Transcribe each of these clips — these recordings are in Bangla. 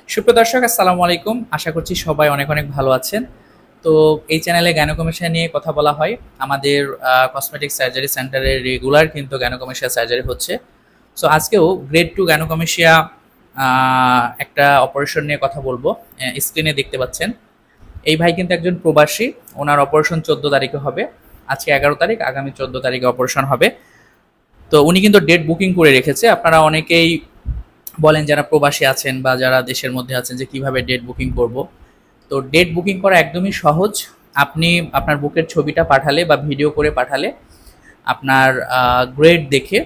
সুপ্রিয় দর্শক, আসসালামু আলাইকুম। আশা করছি সবাই অনেক অনেক ভালো আছেন। তো এই চ্যানেলে গাইনোকমেশিয়া নিয়ে কথা বলা হয়। আমাদের কসমেটিক সার্জারি সেন্টারে রেগুলার কিন্তু গাইনোকমেশিয়া সার্জারি হচ্ছে। সো আজকেও গ্রেড 2 গাইনোকমেশিয়া একটা অপারেশন নিয়ে কথা বলবো। স্ক্রিনে দেখতে পাচ্ছেন এই ভাই কিন্তু একজন প্রবাসী। ওনার অপারেশন 14 তারিখে হবে। আজকে 11 তারিখ, আগামী 14 তারিখে অপারেশন হবে। তো উনি কিন্তু ডেট বুকিং করে রেখেছে। আপনারা অনেকেই বলেন যারা প্রবাসী আছেন বা যারা দেশের মধ্যে আছেন যে কিভাবে ডেট বুকিং করব। তো ডেট বুকিং করা একদমই সহজ। আপনি আপনার বুকের ছবিটা পাঠালে বা ভিডিও করে পাঠালে আপনার গ্রেড দেখে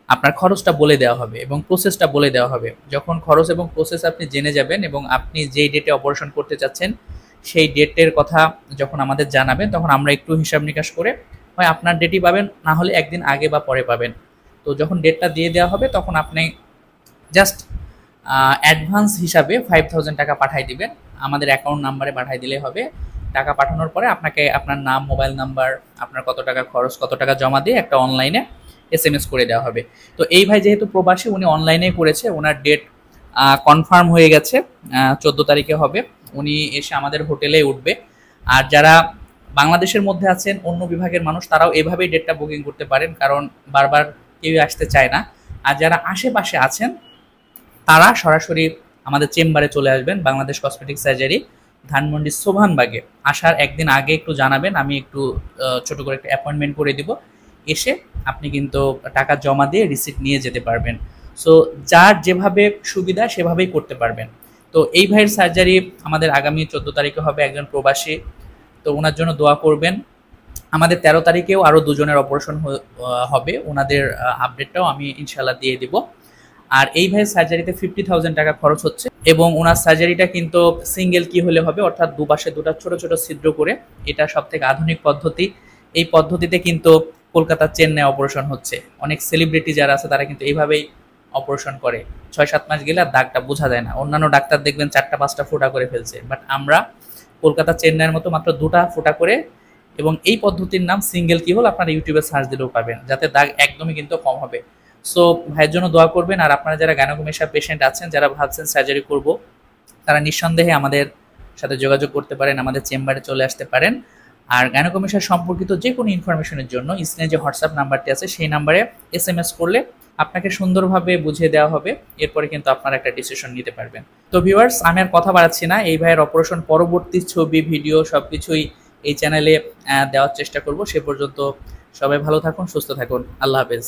আপনার খরচটা বলে দেওয়া হবে এবং প্রসেসটা বলে দেওয়া হবে। যখন খরচ এবং প্রসেস আপনি জেনে যাবেন এবং আপনি যেই ডেটে অপারেশন করতে চাচ্ছেন সেই ডেটের কথা যখন আমাদের জানাবেন, তখন আমরা একটু হিসাব নিকাশ করে হয় আপনার ডেটই পাবেন, না হলে একদিন আগে বা পরে পাবেন। তো যখন ডেটটা দিয়ে দেওয়া হবে তখন আপনি জাস্ট অ্যাডভান্স হিসাবে 5000 টাকা পাঠিয়ে দিবেন। আমাদের অ্যাকাউন্ট নাম্বারে পাঠিয়ে দিলে হবে। টাকা পাঠানোর পরে আপনাকে আপনার নাম, মোবাইল নাম্বার, আপনার কত টাকা খরচ, কত টাকা জমা দিয়ে একটা অনলাইনে এসএমএস করে দেওয়া হবে। তো এই ভাই যেহেতু প্রবাসী, উনি অনলাইনেই করেছে। ওনার ডেট কনফার্ম হয়ে গেছে, 14 তারিখে হবে। উনি এসে আমাদের হোটেলে উঠবে। আর যারা বাংলাদেশের মধ্যে আছেন, অন্য বিভাগের মানুষ, তারাও এভাবেই ডেটটা বুকিং করতে পারেন, কারণ বারবার কেউ আসতে চায় না। আর যারা আশেপাশে আছেন তারা সরাসরি আমাদের চেম্বারে চলে আসবেন। বাংলাদেশ কসমেটিক সার্জারি, ধানমন্ডি সোভানবাগে। আসার একদিন আগে একটু জানাবেন, আমি একটু ছোট করে একটা অ্যাপয়েন্টমেন্ট করে দিব। এসে আপনি কিন্তু টাকা জমা দিয়ে রিসিপ্ট নিয়ে যেতে পারবেন। সো যার যেভাবে সুবিধা সেভাবেই করতে পারবেন। তো এই ভাইয়ের সার্জারি আমাদের আগামী 14 তারিখে হবে, একজন প্রবাসী। তো ওনার জন্য দোয়া করবেন। আমাদের 13 তারিখেও আরও দুজনের অপারেশন হবে। ওনাদের আপডেটটাও আমি ইনশাল্লাহ দিয়ে দিব। আর এই ভাইয়ের সার্জারিতে 50,000 টাকা খরচ হচ্ছে এবং ওনার সার্জারিটা কিন্তু সিঙ্গেল কি হলে হবে, অর্থাৎ দুপাশে দুটো ছোট ছোট ছিদ্র করে। এটা সব থেকে আধুনিক পদ্ধতি। এই পদ্ধতিতে কিন্তু কলকাতার চেন্নাই অপারেশন হচ্ছে। অনেক সেলিব্রিটি যারা আছে তারা কিন্তু এইভাবেই অপারেশন করে। 6-7 মাস গেলে আর দাগটা বোঝা যায় না। অন্যান্য ডাক্তার দেখবেন 4টা-5টা ফোঁটা করে ফেলছে, বাট আমরা কলকাতা চেন্নাইয়ের মতো মাত্র 2টা ফোঁটা করে। এবং এই পদ্ধতির নাম সিঙ্গেল কি হল, আপনারা ইউটিউবে সার্চ দিলেও পাবেন, যাতে দাগ একদমই কিন্তু কম হবে। সো ভাইয়ের জন্য দোয়া করবেন। আর আপনারা যারা গাইনোকমেশিয়া পেশেন্ট আছেন, যারা ভাবছেন সার্জারি করব, তারা নিঃসন্দেহে আমাদের সাথে যোগাযোগ করতে পারেন, আমাদের চেম্বারে চলে আসতে পারেন। আর গাইনোকমেশিয়া সম্পর্কিত যে কোনো ইনফরমেশনের জন্য স্ক্রিনে যে হোয়াটসঅ্যাপ নাম্বারটি আছে সেই নাম্বারে এসএমএস করলে আপনাকে সুন্দরভাবে বুঝিয়ে দেওয়া হবে। এরপরে কিন্তু আপনারা একটা ডিসিশন নিতে পারবেন। তো ভিউয়ার্স, আমি আর কথা বাড়াচ্ছি না। এই ভাইয়ের অপারেশন পরবর্তী ছবি, ভিডিও সবকিছুই এই চ্যানেলে দেওয়ার চেষ্টা করব। সে পর্যন্ত সবাই ভালো থাকুন, সুস্থ থাকুন। আল্লাহ হাফেজ।